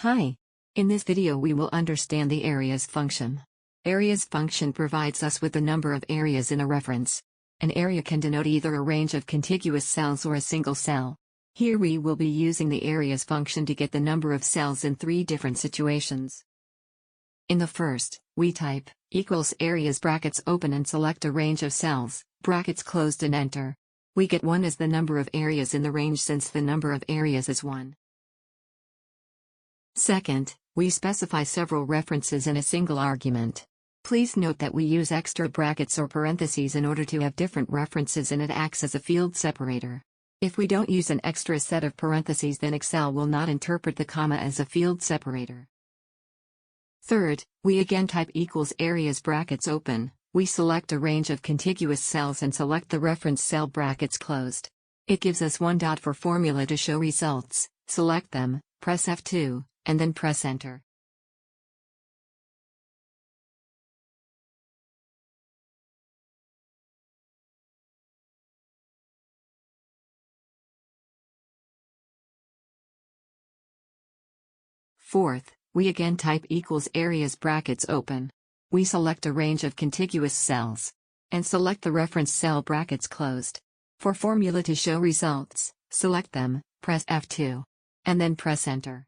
Hi. In this video we will understand the areas function. Areas function provides us with the number of areas in a reference. An area can denote either a range of contiguous cells or a single cell. Here we will be using the areas function to get the number of cells in 3 different situations. In the first, we type equals areas brackets open and select a range of cells, brackets closed and enter. We get 1 as the number of areas in the range since the number of areas is 1. Second, we specify several references in a single argument. Please note that we use extra brackets or parentheses in order to have different references, and it acts as a field separator. If we don't use an extra set of parentheses, then Excel will not interpret the comma as a field separator. Third, we again type equals areas brackets open, we select a range of contiguous cells and select the reference cell brackets closed. It gives us 1 dot for formula to show results, select them, press F2, and then press enter. Fourth, we again type equals areas brackets open. We select a range of contiguous cells and select the reference cell brackets closed. For formula to show results, select them, press F2, and then press enter.